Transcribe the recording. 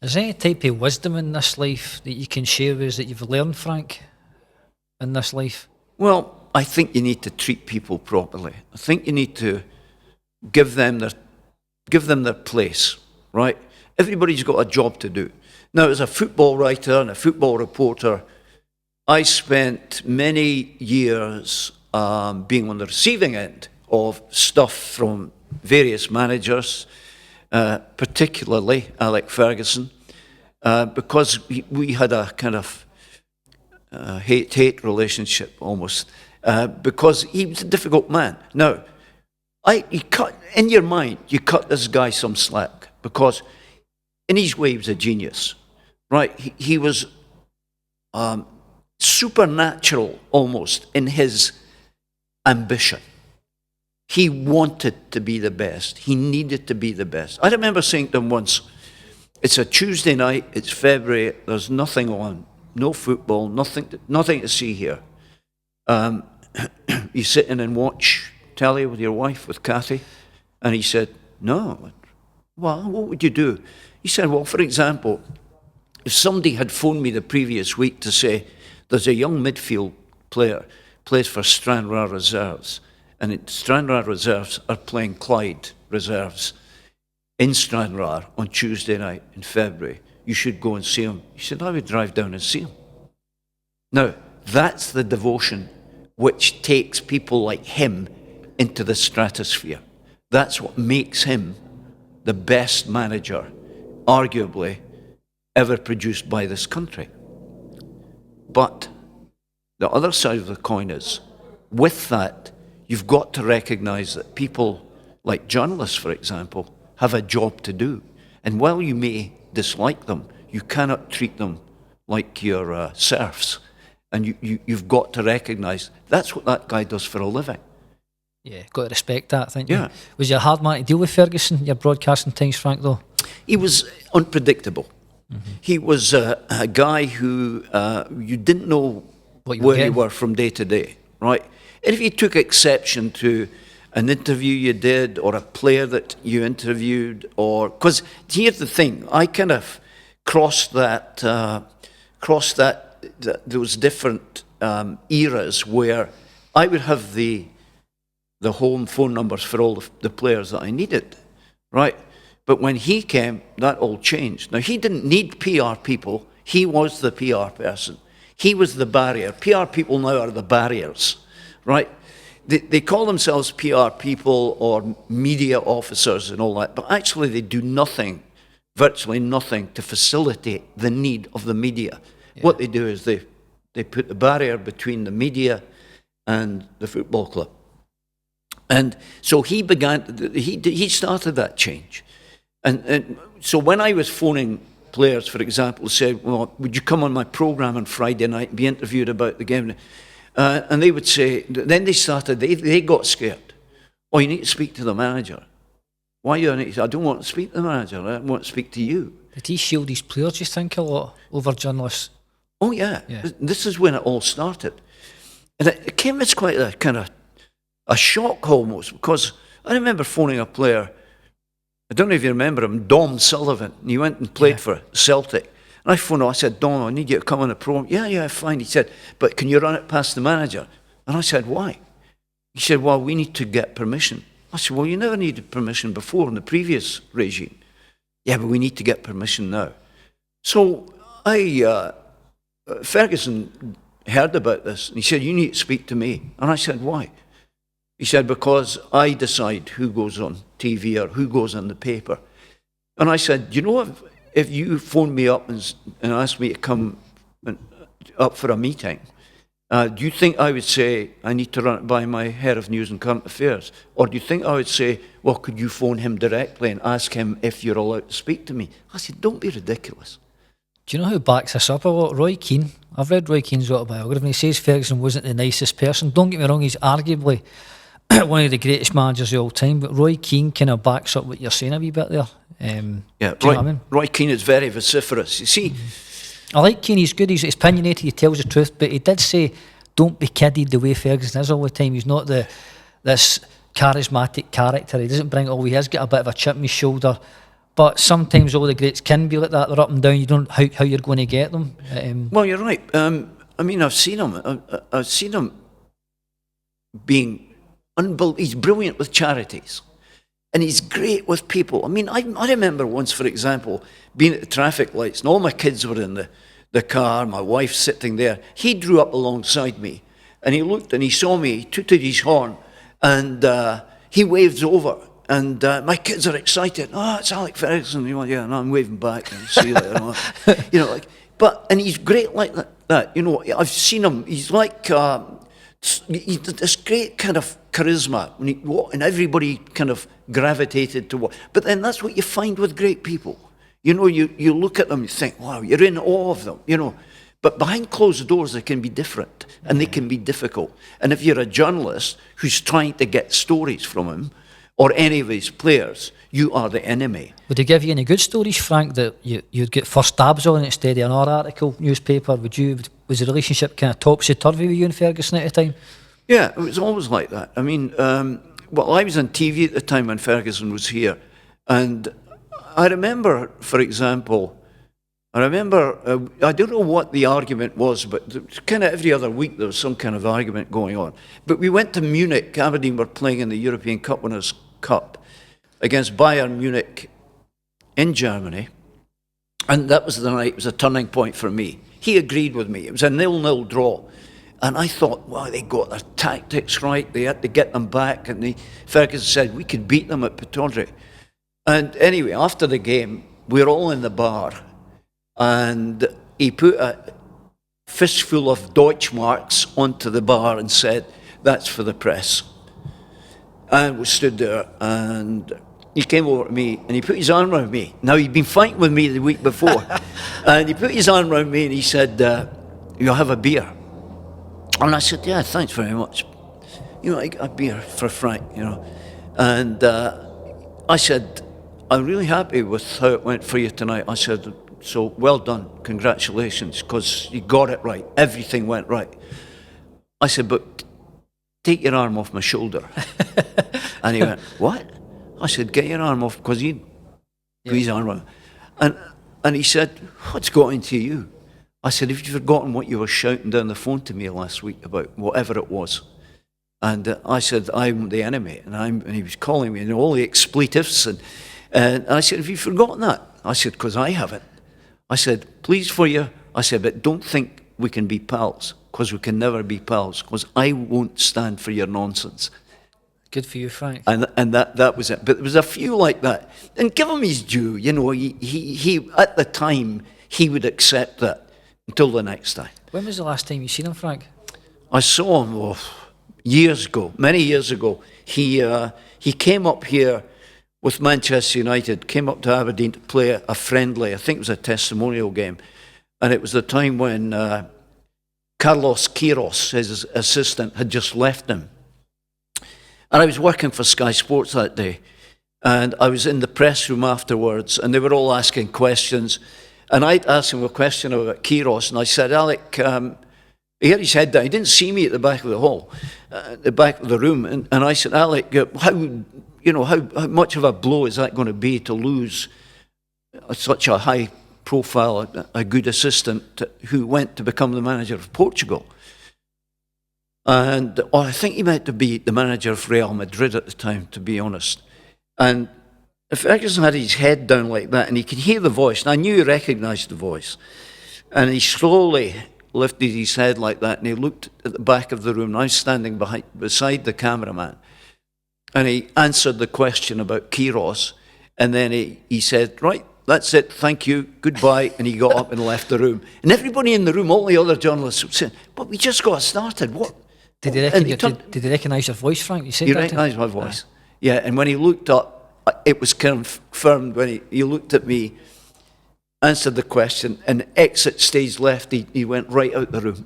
Is there any type of wisdom in this life that you can share with us that you've learned, Frank, in this life? Well, I think you need to treat people properly. I think you need to give them their place, right? Everybody's got a job to do. Now, as a football writer and a football reporter, I spent many years being on the receiving end of stuff from various managers, particularly Alex Ferguson, because we had a kind of hate-hate relationship almost, because he was a difficult man. Now, in your mind, you cut this guy some slack, because in his way he was a genius, right? He was supernatural almost in his ambition. He wanted to be the best. He needed to be the best. I remember saying to him once, it's a Tuesday night, it's February, there's nothing on, no football, nothing to see here. You sit in and watch telly with your wife, with Kathy? And he said, no. Well, what would you do? He said, well, for example, if somebody had phoned me the previous week to say, there's a young midfield player, plays for Stranraer Reserves, and Stranraer Reserves are playing Clyde Reserves in Stranraer on Tuesday night in February. You should go and see him. He said, I would drive down and see him. Now, that's the devotion which takes people like him into the stratosphere. That's what makes him the best manager, arguably, ever produced by this country. But the other side of the coin is, with that, you've got to recognise that people, like journalists, for example, have a job to do. And while you may dislike them, you cannot treat them like your serfs. And you've got to recognise that's what that guy does for a living. Yeah, got to respect that, think Yeah. you? Was you a hard man to deal with, Ferguson, your broadcasting times, Frank, though? He was unpredictable. Mm-hmm. He was a guy who you didn't know where you were from day to day, right? And if you took exception to an interview you did or a player that you interviewed, or because here's the thing, I kind of crossed those different eras where I would have the home phone numbers for all the players that I needed, right? But when he came, that all changed. Now, he didn't need PR people. He was the PR person. He was the barrier. PR people now are the barriers, right? They call themselves PR people or media officers and all that, but actually they do nothing, virtually nothing, to facilitate the need of the media. Yeah. What they do is they put the barrier between the media and the football club. And so he started that change. And so when I was phoning players, for example, said, well, would you come on my programme on Friday night and be interviewed about the game? And they would say, then they got scared. Oh, you need to speak to the manager. Why do you need to? I don't want to speak to the manager. I want to speak to you. Did he shield his players, do you think, a lot over journalists? Oh, yeah. This is when it all started. And it came as quite a kind of a shock almost, because I remember phoning a player, I don't know if you remember him, Dom Sullivan. He went and played for Celtic. And I phoned him, I said, Dom, I need you to come on the programme. Yeah, fine. He said, but can you run it past the manager? And I said, why? He said, well, we need to get permission. I said, well, you never needed permission before in the previous regime. Yeah, but we need to get permission now. So Ferguson heard about this, and he said, you need to speak to me. And I said, why? He said, because I decide who goes on TV or who goes in the paper. And I said, you know, if you phoned me up and asked me to come up for a meeting, do you think I would say, I need to run it by my head of news and current affairs? Or do you think I would say, well, could you phone him directly and ask him if you're allowed to speak to me? I said, don't be ridiculous. Do you know who backs this up a lot? Roy Keane. I've read Roy Keane's autobiography, and he says Ferguson wasn't the nicest person. Don't get me wrong, he's arguably one of the greatest managers of all time, but Roy Keane kind of backs up what you're saying a wee bit there. Roy Keane is very vociferous. You see, I like Keane, he's good, he's opinionated, he tells the truth, but he did say, don't be kidded the way Ferguson is all the time. He's not this charismatic character. He doesn't bring it all. He has got a bit of a chip on his shoulder, But sometimes all the greats can be like that. They're up and down. You don't know how you're going to get them. Well, you're right. I mean, I've seen him. I've seen him being unbelievable. He's brilliant with charities. And he's great with people. I mean, I remember once, for example, being at the traffic lights, and all my kids were in the car, my wife sitting there. He drew up alongside me, and he looked and he saw me, he tooted his horn, and he waves over. And my kids are excited. Oh, it's Alex Ferguson. You know, yeah, and I'm waving back. And see you later. You know, and he's great like that. You know, I've seen him. He's like he's this great kind of charisma, and everybody kind of gravitated to what. But then that's what you find with great people. You know, you look at them, you think, wow, you're in awe of them. You know, but behind closed doors, they can be different and they can be difficult. And if you're a journalist who's trying to get stories from him, or any of his players, you are the enemy. Would he give you any good stories, Frank, that you'd get first stabs on instead of another article, newspaper? Was the relationship kind of topsy-turvy with you and Ferguson at the time? Yeah, it was always like that. I mean, well, I was on TV at the time when Ferguson was here, and I remember, for example, I don't know what the argument was, but kind of every other week there was some kind of argument going on. But we went to Munich. Aberdeen were playing in the European Cup Winners' Cup against Bayern Munich in Germany. And that was the night, it was a turning point for me. He agreed with me. It was a 0-0 draw. And I thought, wow, they got their tactics right. They had to get them back. And Ferguson said, we could beat them at Pittodrie. And anyway, after the game, we were all in the bar. And he put a fistful of Deutschmarks onto the bar and said, that's for the press. And we stood there, and he came over to me, and he put his arm around me. Now, he'd been fighting with me the week before. And he put his arm around me, and he said, you'll have a beer. And I said, yeah, thanks very much. You know, a beer for Frank, you know. And I said, I'm really happy with how it went for you tonight. I said, so well done, congratulations, because you got it right. Everything went right. I said, but take your arm off my shoulder. And he went, what? I said, get your arm off, because he put his arm on. And he said, what's got into you? I said, have you forgotten what you were shouting down the phone to me last week about, whatever it was? And I said, I'm the enemy. And he was calling me, and all the expletives. And I said, have you forgotten that? I said, because I haven't. I said, please for you. I said, but don't think we can be pals, because we can never be pals, because I won't stand for your nonsense. Good for you, Frank. And that was it. But there was a few like that. And give him his due. You know, he at the time, he would accept that until the next time. When was the last time you seen him, Frank? I saw him years ago, many years ago. He came up here with Manchester United, came up to Aberdeen to play a friendly, I think it was a testimonial game. And it was the time when Carlos Queiroz, his assistant, had just left him. And I was working for Sky Sports that day. And I was in the press room afterwards, and they were all asking questions. And I'd asked him a question about Queiroz, and I said, Alec, he had his head down. He didn't see me at the back of the hall, the back of the room. And I said, Alec, how much of a blow is that going to be to lose such a high profile, a good assistant who went to become the manager of Portugal? And I think he meant to be the manager of Real Madrid at the time, to be honest. And Ferguson had his head down like that, and he could hear the voice, and I knew he recognised the voice. And he slowly lifted his head like that, and he looked at the back of the room, and I was standing beside the cameraman. And he answered the question about Queiroz, and then he said, right, that's it, thank you, goodbye, and he got up and left the room. And everybody in the room, all the other journalists were saying, but we just got started, what? Did he recognise your voice, Frank? He recognised my voice, yeah, and when he looked up, it was confirmed when he looked at me, answered the question, and exit stage left, he went right out the room.